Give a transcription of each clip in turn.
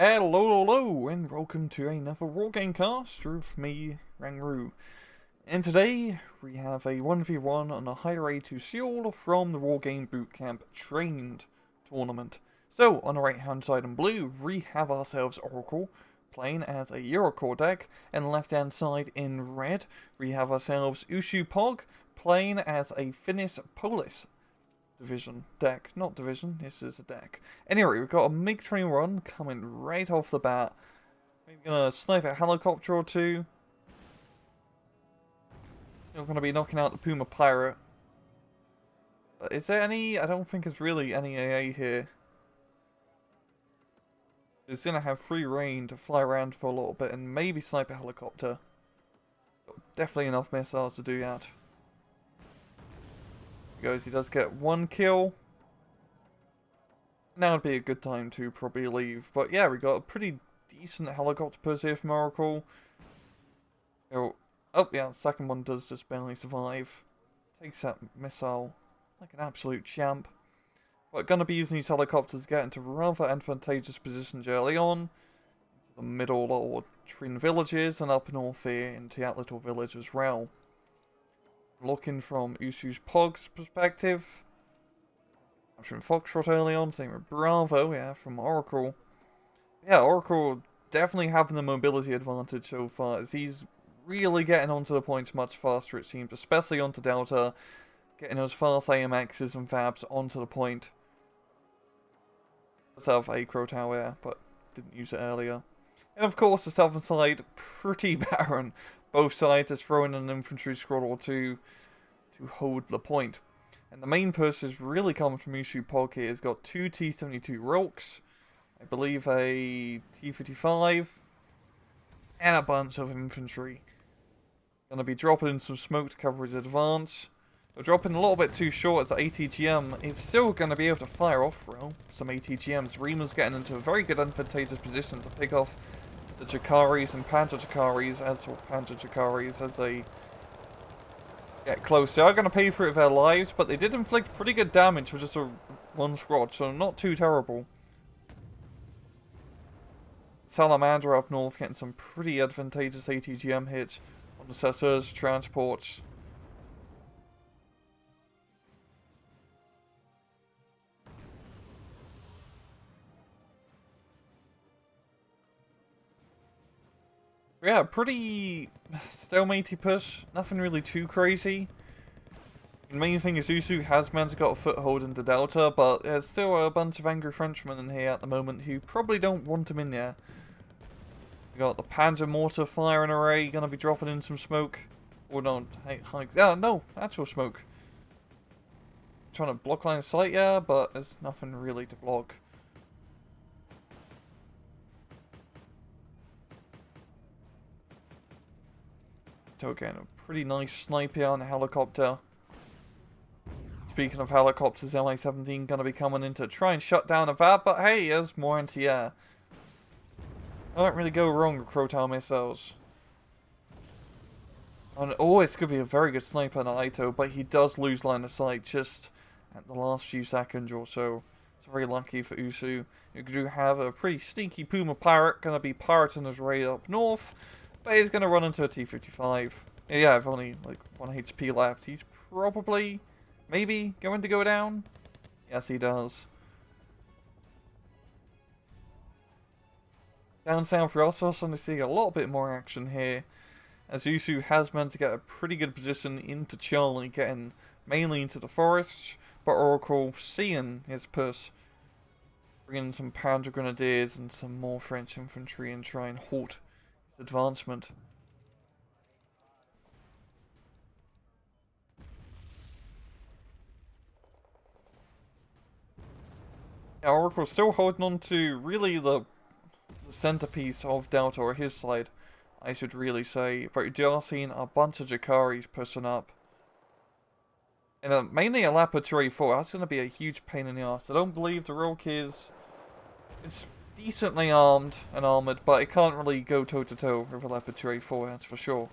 Hello, and welcome to another Wargame cast with me, Rangru. And today, we have a 1v1 on a higher A2 seal from the Wargame Bootcamp Trained Tournament. So, on the right hand side in blue, we have ourselves Oracle, playing as a Eurocore deck, and left hand side in red, we have ourselves YusuPog, playing as a Finnish Polis division deck. Not division, this is a deck. Anyway, we've got a MiG-train run coming right off the bat. We're gonna snipe a helicopter or two. We're gonna be knocking out the Puma Pirate. But is there any? I don't think there's really any AA here. It's gonna have free reign to fly around for a little bit and maybe snipe a helicopter. Got definitely enough missiles to do that. He does get one kill. Now would be a good time to probably leave. But yeah, we got a pretty decent helicopter push here from Oracle. Oh yeah, the second one does just barely survive. Takes that missile like an absolute champ. We're going to be using these helicopters to get into rather advantageous positions early on. Into the middle or twin villages and up north here into that little village as well. Looking from YusuPog's perspective. Capturing Foxtrot early on, same with Bravo, yeah, from Oracle. Yeah, Oracle definitely having the mobility advantage so far, as he's really getting onto the points much faster, it seems, especially onto Delta, getting those fast AMXs and Fabs onto the point. Does have a Crow Tower, but didn't use it earlier. And of course, the southern side, pretty barren. Both sides is throwing an infantry squad or two to hold the point. And the main push is really coming from YusuPog here. He's got two T-72 Rokes, I believe a T-55, and a bunch of infantry. Gonna be dropping in some smoke to cover his advance. They're dropping a little bit too short as ATGM is still going to be able to fire off though. Some ATGMs. Rima's getting into a very good advantageous position to pick off the Jakaris and Panzer Jakaris as they get close. They are going to pay for it with their lives, but they did inflict pretty good damage with just one squad, so not too terrible. Salamander up north getting some pretty advantageous ATGM hits on the Chasseurs, transports. Yeah, pretty stalemate-y push. Nothing really too crazy. The main thing is Yusu has managed to got a foothold into Delta, but there's still a bunch of angry Frenchmen in here at the moment who probably don't want him in there. We got the Panzer Mortar firing array gonna be dropping in some smoke. Or no, no, actual smoke. Trying to block line of sight, yeah, but there's nothing really to block. So again, a pretty nice sniper on the helicopter. Speaking of helicopters, Mi-17 gonna be coming in to try and shut down a VAB, but hey, there's more anti-air. Don't really go wrong with Crow missiles. And this could be a very good sniper on Aito, but he does lose line of sight just at the last few seconds or so. It's very lucky for Yusu. You do have a pretty sneaky Puma Pirate gonna be pirating his way up north. But he's going to run into a T-55. Yeah, I've only like 1 HP left. He's probably, maybe, going to go down? Yes, he does. Down south, we're also starting to see a little bit more action here. As Yusu has managed to get a pretty good position into Charlie, getting mainly into the forests. But Oracle, seeing his push, bringing some Panzer Grenadiers and some more French infantry and try and halt advancement. Yeah, Oracle's still holding on to really the centerpiece of Delta, or his side, I should really say. But you are seeing a bunch of Jakaris pushing up. And mainly a Laboratory 4. That's going to be a huge pain in the ass. I don't believe the Roke is... It's decently armed and armoured, but it can't really go toe-to-toe with a Laboratory 4, that's for sure.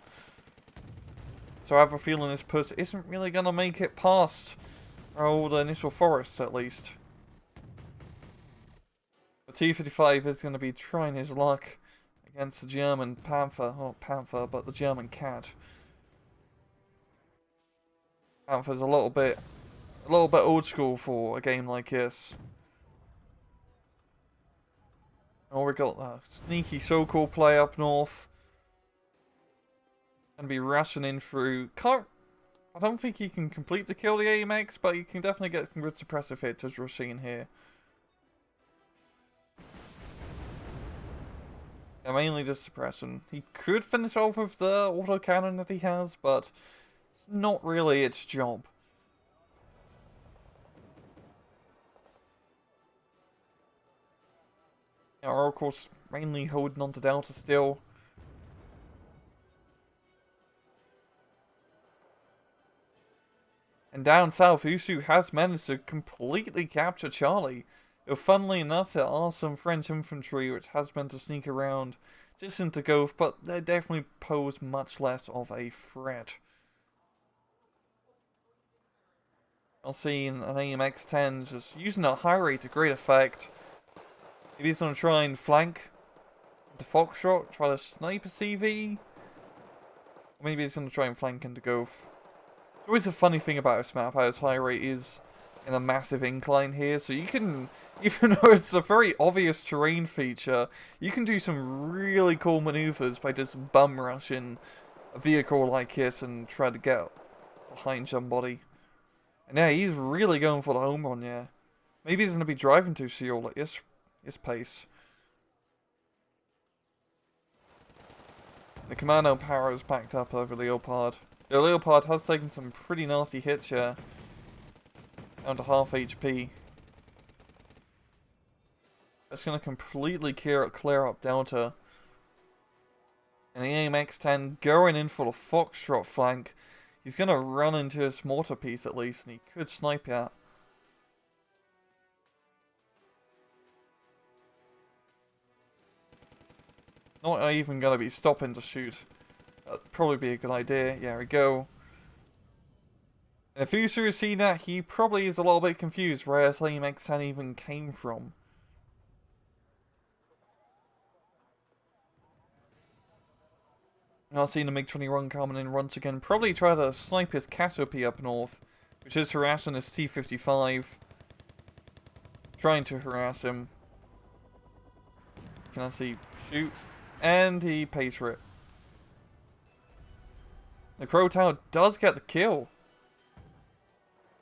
So I have a feeling this push isn't really going to make it past our old initial forests, at least. T-55 is going to be trying his luck against the German Panther. Not Panther, but the German Cat. Panther's a little bit old school for a game like this. Oh, we got that sneaky so-called play up north. Gonna be rushing in through. I don't think he can completely kill the AMX, but he can definitely get some good suppressive hits as we're seeing here. Yeah, mainly just suppressing. He could finish off with the autocannon that he has, but it's not really its job. Yeah, Oracle's mainly holding on to Delta still. And down south, Yusu has managed to completely capture Charlie. Though funnily enough, there are some French infantry which has meant to sneak around just into Gulf, but they definitely pose much less of a threat. I'll see an AMX-10 just using a high rate to great effect. If he's going to try and flank the Foxtrot, try to snipe a CV. Or maybe he's going to try and flank into Gulf. It's always a funny thing about this map, how its high rate is in a massive incline here, so you can, even though it's a very obvious terrain feature, you can do some really cool maneuvers by just bum rushing a vehicle like this and try to get behind somebody. And yeah, he's really going for the home run, yeah. Maybe he's going to be driving to Seoul at this pace. The commando power is backed up over Leopard. The Leopard has taken some pretty nasty hits here. Down to half HP. That's going to completely clear up Delta. And the AMX-10 going in for the Foxtrot flank. He's going to run into his mortar piece at least, and he could snipe that. Not even going to be stopping to shoot. That'd probably be a good idea. Yeah, we go. And if Yusu has seen that, he probably is a little bit confused where this AMX-10 even came from. I've seen the MiG-21 coming in once again. Probably try to snipe his Cassiope up north, which is harassing his T-55. Trying to harass him. Can I see? Shoot. And he pays for it. The Crow Tower does get the kill.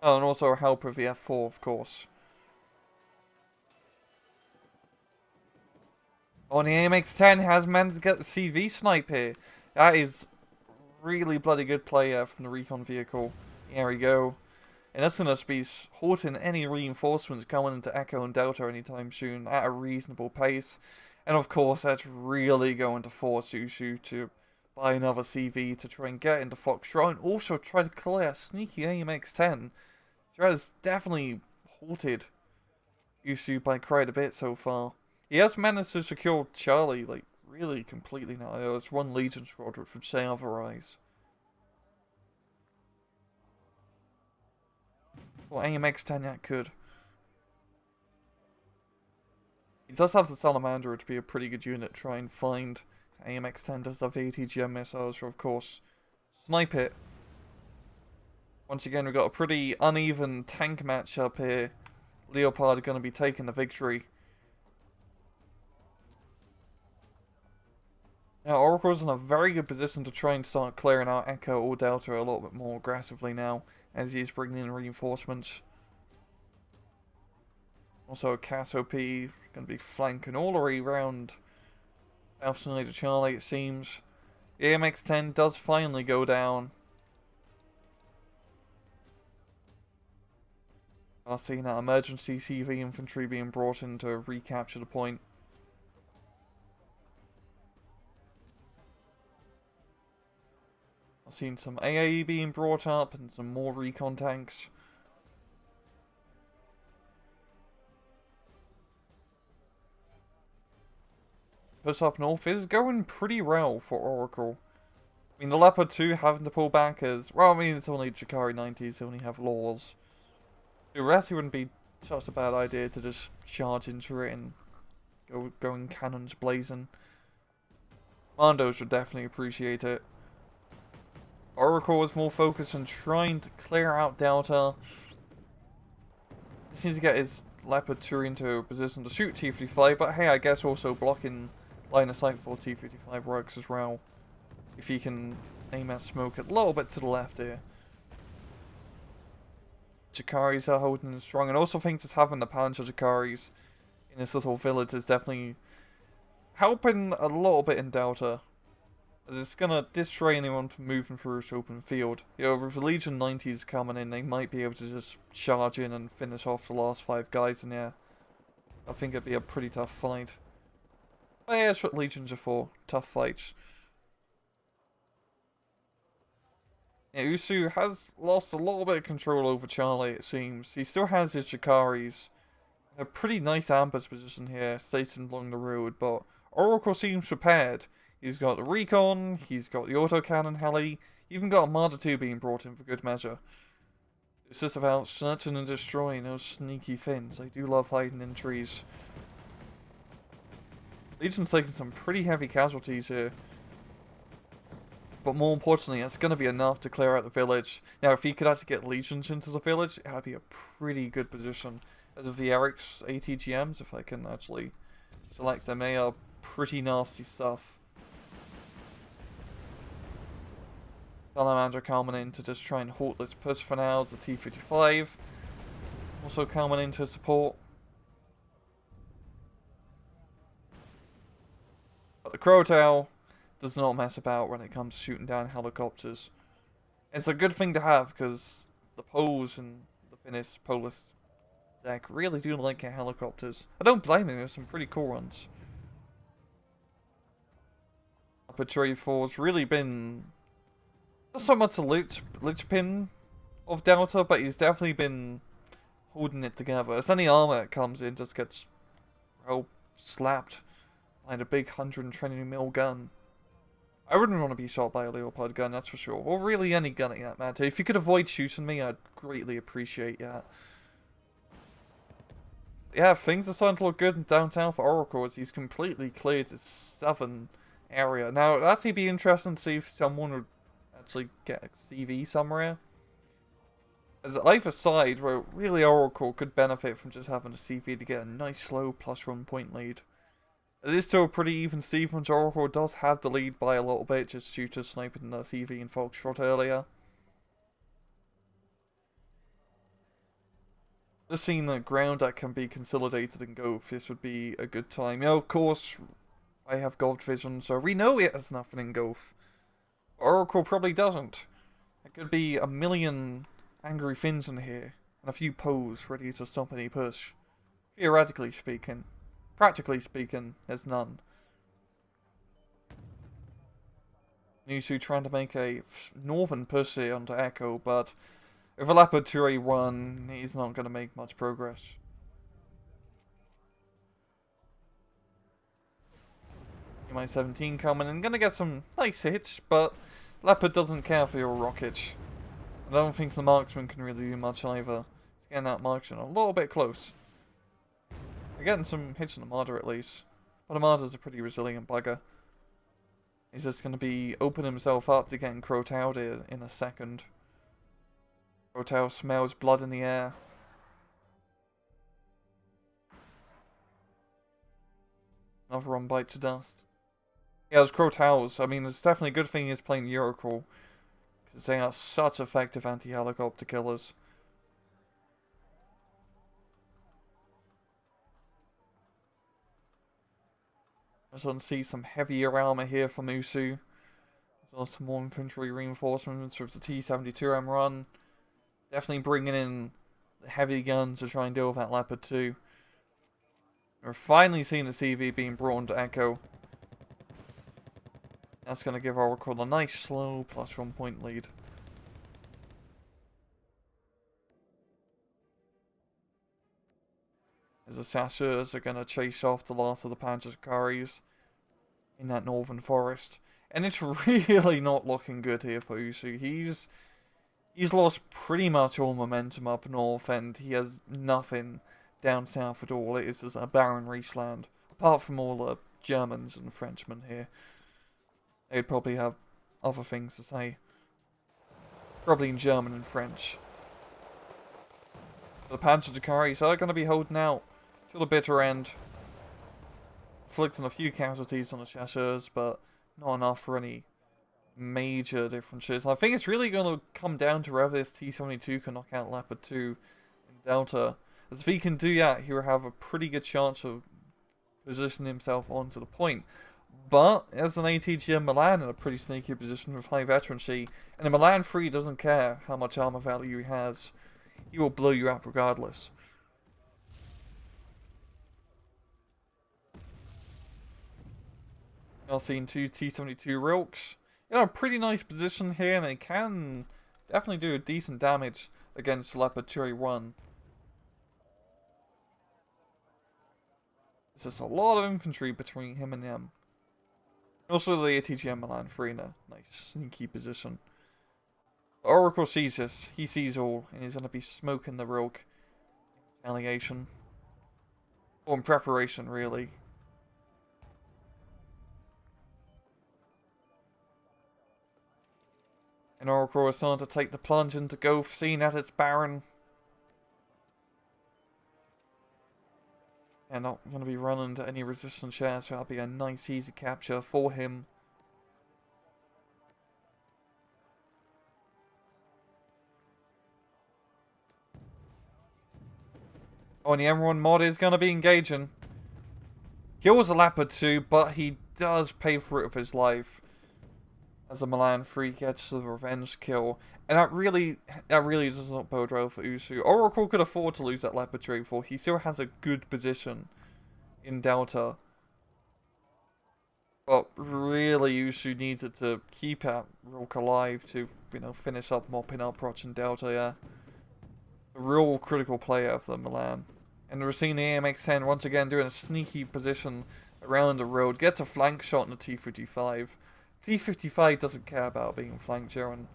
Oh, and also a help with the F4, of course. Oh, and the AMX-10 has managed to get the CV snipe here. That is really bloody good play from the recon vehicle. There we go. And that's going to be halting any reinforcements coming into Echo and Delta anytime soon at a reasonable pace. And of course, that's really going to force Yusu to buy another CV to try and get into Foxtrot and also try to clear a sneaky AMX-10. So that has definitely halted Yusu by quite a bit so far. He has managed to secure Charlie, like, really completely now. There's one Legion squad which would say otherwise. Well, AMX-10 that could. He does have the Salamander, which would be a pretty good unit to try and find. AMX-10 does have the ATGM missiles, so of course, snipe it. Once again, we've got a pretty uneven tank matchup here. Leopard are going to be taking the victory. Now, Oracle's in a very good position to try and start clearing out Echo or Delta a little bit more aggressively now, as he's bringing in reinforcements. Also, Cassiope going to be flanking all the way around south side of Charlie, it seems. The AMX-10 does finally go down. I've seen that emergency CV infantry being brought in to recapture the point. I've seen some AAE being brought up and some more recon tanks. Push up north is going pretty well for Oracle. I mean, the Leopard 2 having to pull back as... Well, I mean, it's only Jakari 90s, they only have laws. The rest, it wouldn't be such a bad idea to just charge into it and going cannons blazing. Commandos would definitely appreciate it. Oracle is more focused on trying to clear out Delta. He needs to get his Leopard 2 into a position to shoot T-55, but hey, I guess also blocking line of sight for T-55 works as well. If he can aim at smoke a little bit to the left here. Jakaris are holding it strong, and also think just having the Palantir Jakaris in this little village is definitely helping a little bit in Delta. It's gonna destroy anyone from moving through this open field. You know, with the Legion 90s coming in, they might be able to just charge in and finish off the last 5 guys in there. I think it'd be a pretty tough fight. But yeah, that's what Legions are for. Tough fights. Yeah, Usu has lost a little bit of control over Charlie, it seems. He still has his Jakaris. A pretty nice ambush position here, stationed along the road, but Oracle seems prepared. He's got the recon, he's got the autocannon heli, even got Armada 2 being brought in for good measure. It's just about searching and destroying those sneaky Finns. They do love hiding in trees. Legion's taking some pretty heavy casualties here. But more importantly, it's going to be enough to clear out the village. Now, if he could actually get Legions into the village, that would be a pretty good position. As of the Eric's ATGMs, if I can actually select them, they are pretty nasty stuff. Salamander coming in to just try and halt this push for now. The T-55 also coming in to support. But the Crowtail does not mess about when it comes to shooting down helicopters. It's a good thing to have because the Poles and the Finnish Polish deck really do like helicopters. I don't blame them, there's some pretty cool ones. Leopard 4's really been not so much a linchpin of Delta, but he's definitely been holding it together. As any armor that comes in just gets, well, slapped by the big 120mm gun. I wouldn't want to be shot by a Leopard gun, that's for sure. Or really any gun at that matter. If you could avoid shooting me, I'd greatly appreciate that. Yeah, things are starting to look good in downtown for Oracle as he's completely cleared his southern area. Now, it'd actually be interesting to see if someone would actually get a CV somewhere. As either side, where really Oracle could benefit from just having a CV to get a nice slow +1 point lead. It is still a pretty even sequence. Oracle does have the lead by a little bit, just due to sniping the CV and Foxtrot earlier. Just seeing the ground that can be consolidated and go, this would be a good time. You know, of course, I have Gold Vision, so we know it has nothing in Gulf. Oracle probably doesn't. There could be a million angry Finns in here, and a few Poles ready to stop any push. Theoretically speaking. Practically speaking, there's none. Yusu trying to make a northern push here onto Echo, but with a Leopard 2A1, he's not going to make much progress. Mi-17 coming and gonna get some nice hits, but Leopard doesn't care for your rockets. I don't think the marksman can really do much either. He's getting that marksman a little bit close. We're getting some hits on Armada at least. But Armada's a pretty resilient bugger. He's just gonna be opening himself up to getting Crowtail in a second. Crowtail smells blood in the air. Another one bites to dust. Yeah, those Crowtails, I mean, it's definitely a good thing he's playing Eurocrawl. Because they are such effective anti-helicopter killers. I just want to see some heavier armor here from Usu. There's some more infantry reinforcements with the T-72M run. Definitely bringing in the heavy guns to try and deal with that Leopard 2. We're finally seeing the CV being brought into Echo. That's going to give Oracle a nice slow +1 point lead. As the Sashers are going to chase off the last of the Panzerkaris in that northern forest. And it's really not looking good here for Usu. He's lost pretty much all momentum up north and he has nothing down south at all. It is just a barren wasteland. Apart from all the Germans and Frenchmen here. They'd probably have other things to say. Probably in German and French. The Panzer Dracaris are going to be holding out till the bitter end. Inflicting a few casualties on the Chasseurs, but not enough for any major differences. I think it's really going to come down to whether this T-72 can knock out Leopard 2 in Delta. As if he can do that, he will have a pretty good chance of positioning himself onto the point. But, as an ATGM Milan in a pretty sneaky position with high veterancy, and a Milan 3 doesn't care how much armor value he has. He will blow you up regardless. Now seeing two T-72 Rilks. In a pretty nice position here, and they can definitely do decent damage against Leopard 2A1. There's just a lot of infantry between him and them. Also the ATGM Milan 3 in a nice sneaky position. But Oracle sees this. He sees all, and he's going to be smoking the Rilk in retaliation. Or in preparation, really. And Oracle is starting to take the plunge into Gulf, seeing that it's barren. And not going to be running into any resistance shares, so that'll be a nice easy capture for him. Oh, and the M1 mod is going to be engaging. Kills a Leopard 2, but he does pay for it with his life. As the Milan 3 gets the revenge kill. And that really does not bode well for Yusu. Oracle could afford to lose that Leopard 2 for he still has a good position in Delta. But really Yusu needed to keep that Rilk alive to, you know, finish up mopping up Roch and Delta, yeah. A real critical player of the Milan. And we're seeing the AMX-10 once again doing a sneaky position around the road. Gets a flank shot in the T-55. T-55 doesn't care about being flanked here and,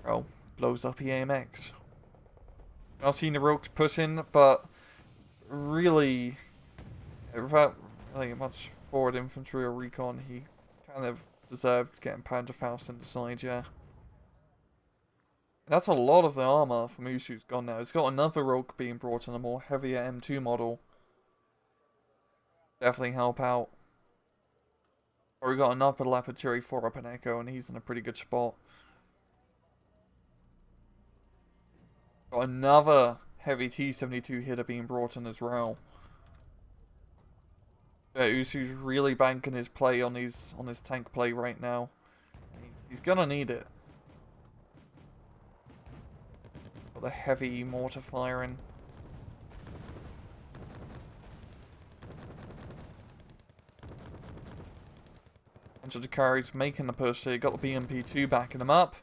well, blows up the AMX. Now seeing the Rilks pushing, but really, without much forward infantry or recon, he kind of deserved getting Panzerfaust in the side, yeah. And that's a lot of the armor from Usu's gone now. He's got another Rilk being brought in, a more heavier M2 model. Definitely help out. Or we got another Leopard 2A4 up in Echo, and he's in a pretty good spot. Got another heavy T-72 hitter being brought in as well. Yeah, Usu's really banking his play on his tank play right now. He's gonna need it. Got the heavy mortar firing. And so Dracaris making the push here. Got the BMP-2 backing him up.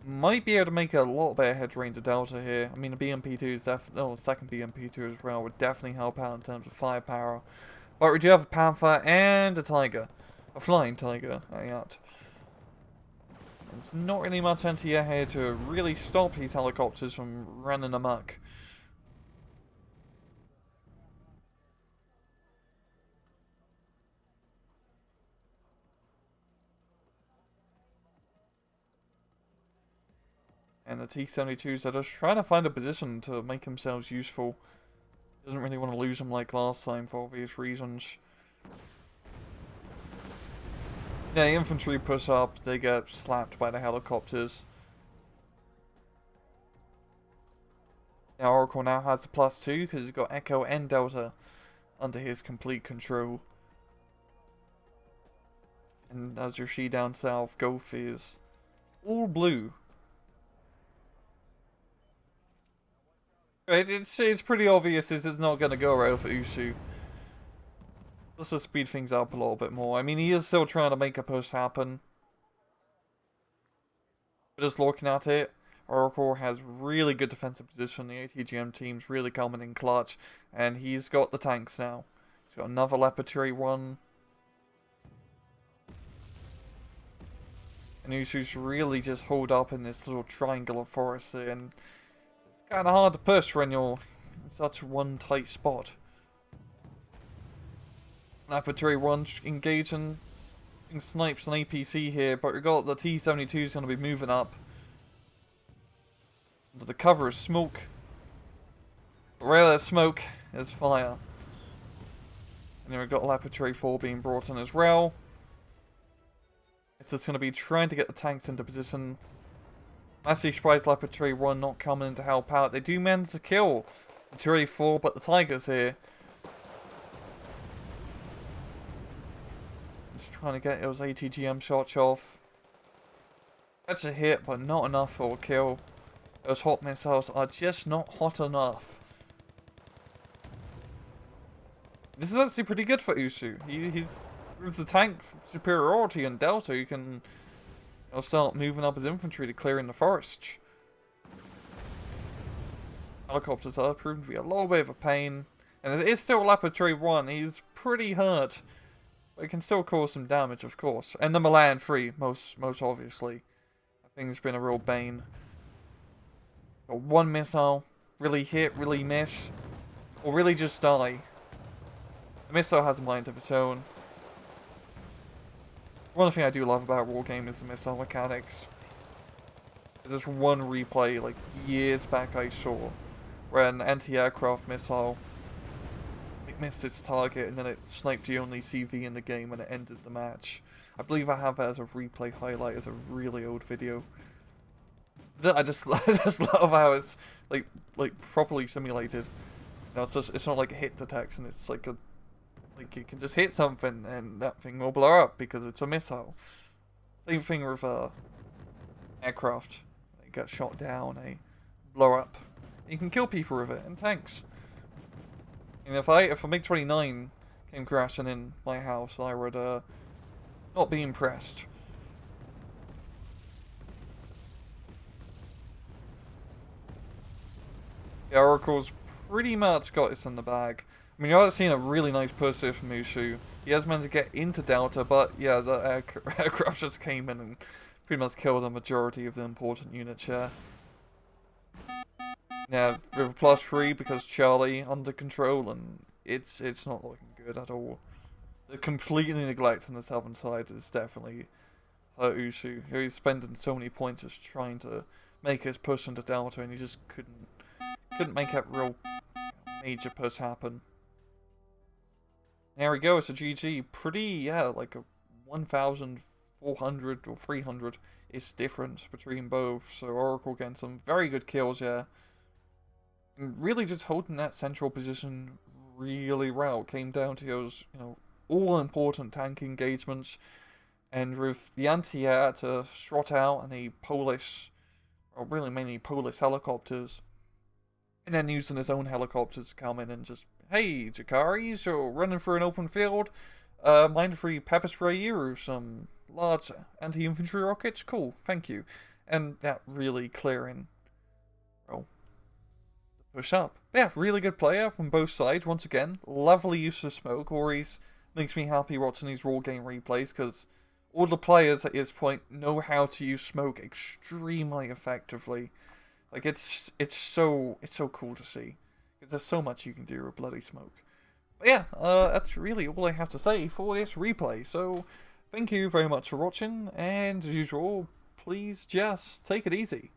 Might be able to make a lot better hedge range to Delta here. I mean, the BMP-2 is definitely... Oh, the second BMP-2 as well would definitely help out in terms of firepower. But we do have a Panther and a Tiger. A flying Tiger, at that. There's not really much anti-air here to really stop these helicopters from running amok. And the T-72s are just trying to find a position to make themselves useful. Doesn't really want to lose them like last time for obvious reasons. Yeah, the infantry push up, they get slapped by the helicopters. Now Oracle now has the +2 because he's got Echo and Delta under his complete control. And as you see down south, Gulf is all blue. It's pretty obvious this is not going to go right for Yusu. Let's just speed things up a little bit more. I mean, he is still trying to make a push happen. But just looking at it, Oracle has really good defensive position. The ATGM team's really coming in clutch. And he's got the tanks now. He's got another Leopard 2A1. And Yusu's really just holed up in this little triangle of forest here. And kind of hard to push when you're in such one tight spot. Laboratory 1 engaging snipes an APC here, but we got the T-72 is going to be moving up under the cover of smoke. But where there's smoke, there's fire. And then we've got Laboratory 4 being brought in as well. It's just going to be trying to get the tanks into position. Massively surprised Laboratory 1 not coming in to help out. They do manage to kill Laboratory 4, but the Tiger's here. Just trying to get those ATGM shots off. That's a hit, but not enough for a kill. Those hot missiles are just not hot enough. This is actually pretty good for Yusu. He's with the tank superiority in Delta, he can start moving up his infantry to clear in the forest. Helicopters are proven to be a little bit of a pain. And it is still Laboratory 1. He's pretty hurt. But it can still cause some damage, of course. And the Milan 3, most obviously. That thing's been a real bane. Got one missile. Really hit, really miss. Or really just die. The missile has a mind of its own. One thing I do love about Wargame is the missile mechanics. There's this one replay, like, years back I saw, where an anti-aircraft missile, it missed its target and then it sniped the only CV in the game and it ended the match. I believe I have that as a replay highlight as a really old video. I just love how it's, like properly simulated. You know, it's not like hit detection, it's like you can just hit something and that thing will blow up because it's a missile. Same thing with aircraft. They get shot down, they blow up. You can kill people with it, and tanks. And if a MiG-29 came crashing in my house, I would not be impressed. The Oracle's pretty much got this in the bag. I mean, you have seen a really nice pursuit from Yusu. He has managed to get into Delta, but yeah, the aircraft just came in and pretty much killed the majority of the important units here. Yeah, with a +3 because Charlie under control, and it's not looking good at all. The completely neglecting the southern side is definitely hurt Yusu. He's spending so many points just trying to make his push into Delta, and he just couldn't make that real major push happen. There we go, it's a GG. Pretty, yeah, like a 1,400 or 300 is difference between both. So Oracle getting some very good kills, yeah. And really just holding that central position really well. Came down to those, all-important tank engagements. And with the anti-air to trot out and the Polish, or really mainly Polish helicopters. And then using his own helicopters to come in and just, hey, Jakaris, you're running through an open field. Mind if we pepper spray you or some large anti-infantry rockets? Cool, thank you. And that really clearing, well, the push up. Yeah, really good player from both sides. Once again, lovely use of smoke. Always makes me happy watching these Wargame replays because all the players at this point know how to use smoke extremely effectively. Like, it's so cool to see. Because there's so much you can do with bloody smoke. But yeah, that's really all I have to say for this replay. So, thank you very much for watching, and as usual, please just take it easy.